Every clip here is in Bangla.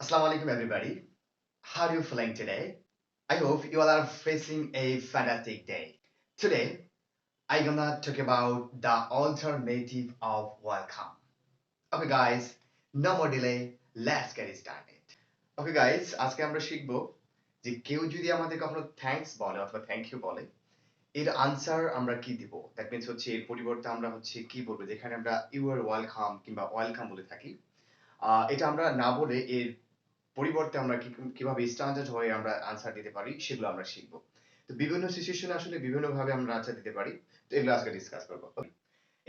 Assalamu alaikum, everybody. How are you feeling today? I hope you all are facing a fantastic day. Today, I'm gonna talk about the alternative of welcome. Okay, guys, no more delay. Let's get started. Okay, guys, আজকে আমরা শিখবো যে কেউ যদি আমাদের কখনো থ্যাঙ্কস বলে অথবা থ্যাংক ইউ বলে এর আনসার আমরা কি দিব। দ্যাট মিন্স হচ্ছে এর পরিবর্তে আমরা হচ্ছে কি বলবো, যেখানে আমরা ইউ আর ওয়েলকাম কিংবা ওয়েলকাম বলে থাকি। এটা আমরা না বলে এর পরিবর্তে আমরা কিভাবে স্ট্যান্ডার্ড হয়ে আমরা আনসার দিতে পারি সেগুলো আমরা শিখবো। তো বিভিন্ন সিচুয়েশনে আসলে বিভিন্ন ভাবে আমরা আনসার দিতে পারি। তো এগুলো আজকে ডিসকাস করবো।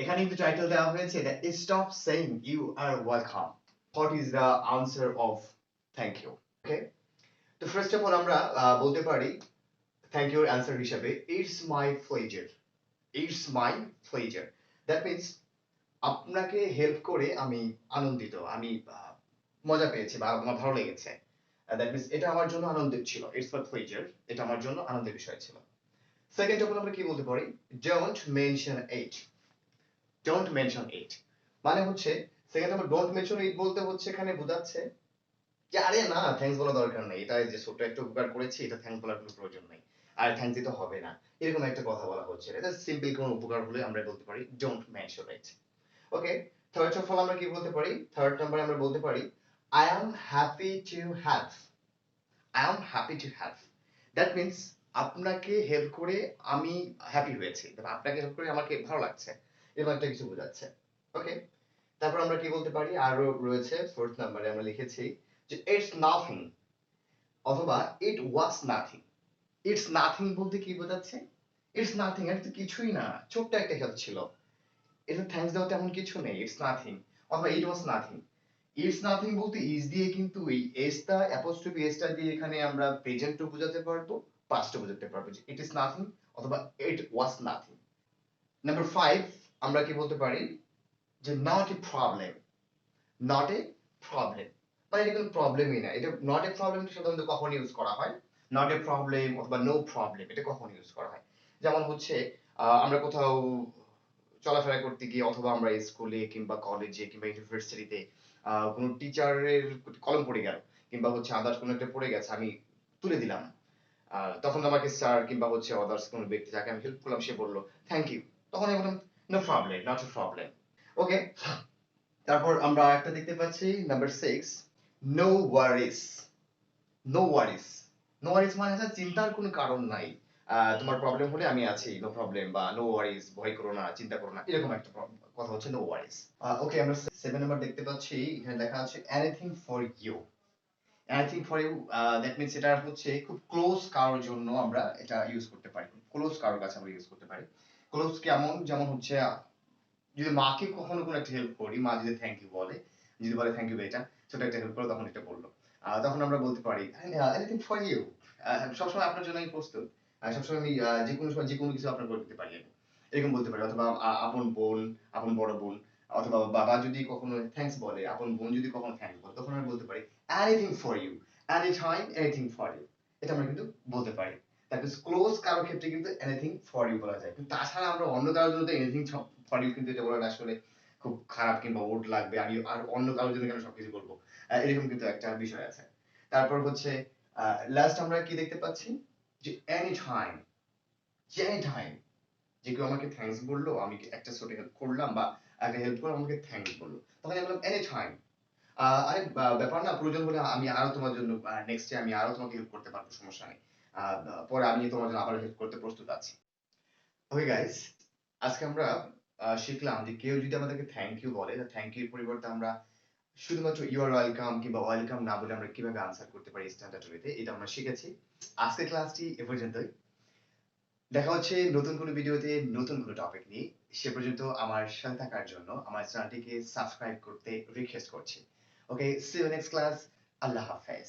এখানে কিন্তু টাইটেল দেওয়া হয়েছে that stop saying you are welcome, what is the answer of thank you. Okay, তো ফার্স্ট অফ অল আমরা বলতে পারি থ্যাংক ইউর অ্যান্সার হিসাবে it's my pleasure. It's my pleasure, that means আপনাকে হেল্প করে আমি আনন্দিত, আমি মজা পেয়েছি বা আমার ভালো লেগেছে। দ্যাট মিনস এটা আমার জন্য আনন্দের ছিল, ইটস মাই প্লেজার, এটা আমার জন্য আনন্দের বিষয় ছিল। সেকেন্ড অফ আমরা কি বলতে পারি, don't mention it. Don't mention it মানে হচ্ছে, second of don't mention it বলতে হচ্ছে এখানে বোঝাচ্ছে যে আরে না, থ্যাঙ্কস বলা দরকার নেই, এটা যে ছোট্ট একটা উপকার করেছি এটা থ্যাঙ্কস বলার কোনো প্রয়োজন নেই, আর থ্যাঙ্কস দিতে হবে না, এরকম একটা কথা বলা হচ্ছে। এটা সিম্পল কোনো উপকার হলে আমরা বলতে পারি don't mention it. Okay, third of all আমরা কি বলতে পারি, থার্ড নাম্বার আমরা বলতে পারি I am happy to help. I am happy to help, that means আপনাকে হেল্প করে আমি হ্যাপি হয়েছি, আপনাকে হেল্প করে আমাকে ভালো লাগছে, এরকম একটা কিছু বোঝাচ্ছে। ওকে, তারপর আমরা কি বলতে পারি, আরো রয়েছে ফোর্থ নাম্বারে আমরা লিখেছি যে ইটস নাথিং অথবা ইট ওয়াজ নাথিং। ইটস নাথিং বলতে কি বোঝাচ্ছে, ইটস নাথিং, এটা তো কিছুই না, ছোট্ট একটা হেল্প ছিল, এটা থ্যাঙ্কস দেওয়া তেমন কিছু নেই, ইটস নাথিং। অথবা ইট ওয়াজ নাথিং। ইটস নাথিং বলতে ইজ দিয়ে কিন্তু এই এসটা অ্যাপোস্ট্রফি এসটা দিয়ে এখানে আমরা প্রেজেন্টও বোঝাতে পারবো, পাস্টও বোঝাতে পারবো, যে ইট ইজ নাথিং অথবা ইট ওয়াজ নাথিং। নাম্বার 5 আমরা কি বলতে পারি, যে not a problem. Not a problem মানে এটা কোনো প্রবলেমই না। এটা নট এ প্রবলেম সাধারণত কখন ইউজ করা হয়, নট এ প্রবলেম অথবা নো প্রবলেম এটা কখন ইউজ করা হয়, যেমন হচ্ছে আমরা কোথাও চলাফেরা করতে গিয়ে অথবা আমরা স্কুলে কিংবা কলেজে কিংবা ইউনিভার্সিটিতে কোনো টিচারের কলম পড়ে গেল কিংবা হচ্ছে আদার্স কোনো একটা পড়ে গেছে, আমি তুলে দিলাম, তখন আমাকে স্যার কিংবা হচ্ছে আদার্স কোনো ব্যক্তি যাকে আমি হেল্প করলাম সে বললো থ্যাংক ইউ, তখন আমি বললাম no problem, not a problem. Okay, তারপর আমরা একটা দেখতে পাচ্ছি number 6, no worries. No worries, no worries মানে হচ্ছে চিন্তার কোনো কারণ নাই, তোমার প্রবলেম হলে আমি আছি, নো প্রবলেম বা নো ওয়ারিস, ভয় করো না, চিন্তা করো না, এরকম একটা কথা হচ্ছে নো ওয়ারিস। ওকে, আমরা 7 নাম্বার দেখতে পাচ্ছি, এখানে লেখা আছে anything for you. Anything for you, that means এটা হচ্ছে খুব ক্লোজ কারোর জন্য আমরা এটা ইউজ করতে পারি, ক্লোজ কারোর কাছে আমরা ইউজ করতে পারি। ক্লোজ কেমন, যেমন হচ্ছে যদি মাকে কখনো কোনো একটা হেল্প করি, মা যদি থ্যাংক ইউ বলে, যদি বলে থ্যাংক ইউ বেটা, ছোট একটা হেল্প করো, তখন এটা বললো, তখন আমরা বলতে পারি এনিথিং ফর ইউ, সবসময় আপনার জন্য আমি প্রস্তুত, সবসময় আমি যে কোনো সময় যে কোনো কিছু আপনার করে দিতে পারি আমি, এরকম বলতে পারি। অথবা আপন বোন, আপন বড় বোন, অথবা বাবা যদি কখনো থ্যাঙ্কস বলে, আপন বোন যদি কখনো থ্যাঙ্কস বলে, তখন আমরা বলতে পারি anything for you, any time anything for you, এটা আমরা কিন্তু বলতে পারি। দ্যাট ইজ ক্লোজ কারোর ক্ষেত্রে কিন্তু এনিথিং ফর ইউ বলা যায়, কিন্তু তাছাড়া আমরা অন্য কারোর জন্য তো এনিথিং ফর ইউ কিন্তু এটা বলাটা আসলে খুব খারাপ কিংবা ওড লাগবে, আমি আর অন্য কারোর জন্য কেন সবকিছু বলবো, এরকম কিন্তু একটা বিষয় আছে। তারপর হচ্ছে লাস্ট আমরা কি দেখতে পাচ্ছি, যে এনি টাইম, যে এনি টাইম, যে কেউ আমাকে থ্যাঙ্কস বললো, আমি একটা ছোট হেল্প করলাম বা একটা হেল্প করলাম, আমাকে থ্যাঙ্কস বললো, তখন আমি বললাম এনি টাইম, আরে ব্যাপার না, প্রয়োজন হলে আমি আরো তোমার জন্য নেক্সট ডে আমি আরো তোমাকে হেল্প করতে পারবো, সমস্যা নেই, পরে আমি তোমার জন্য আবার হেল্প করতে প্রস্তুত আছি। ওকে গাইস, আজকে আমরা শিখলাম যে কেউ যদি আমাদেরকে থ্যাংক ইউ বলে, থ্যাংক ইউর পরিবর্তে আমরা শুধুমাত্র ইউ আর ওয়েলকাম কিংবা ওয়েলকাম না বলে আমরা কিভাবে আনসার করতে পারি স্ট্যান্ডার্ড ওয়েতে, এটা আমরা শিখেছি। আজকের ক্লাসটি এ পর্যন্তই। দেখা হচ্ছে নতুন কোনো ভিডিওতে নতুন কোনো টপিক নিয়ে। সে পর্যন্ত আমার সাথে থাকার জন্য আমার চ্যানেলটিকে সাবস্ক্রাইব করতে রিকোয়েস্ট করছি। ওকে, সি ইউ নেক্সট ক্লাস। আল্লাহ হাফেজ।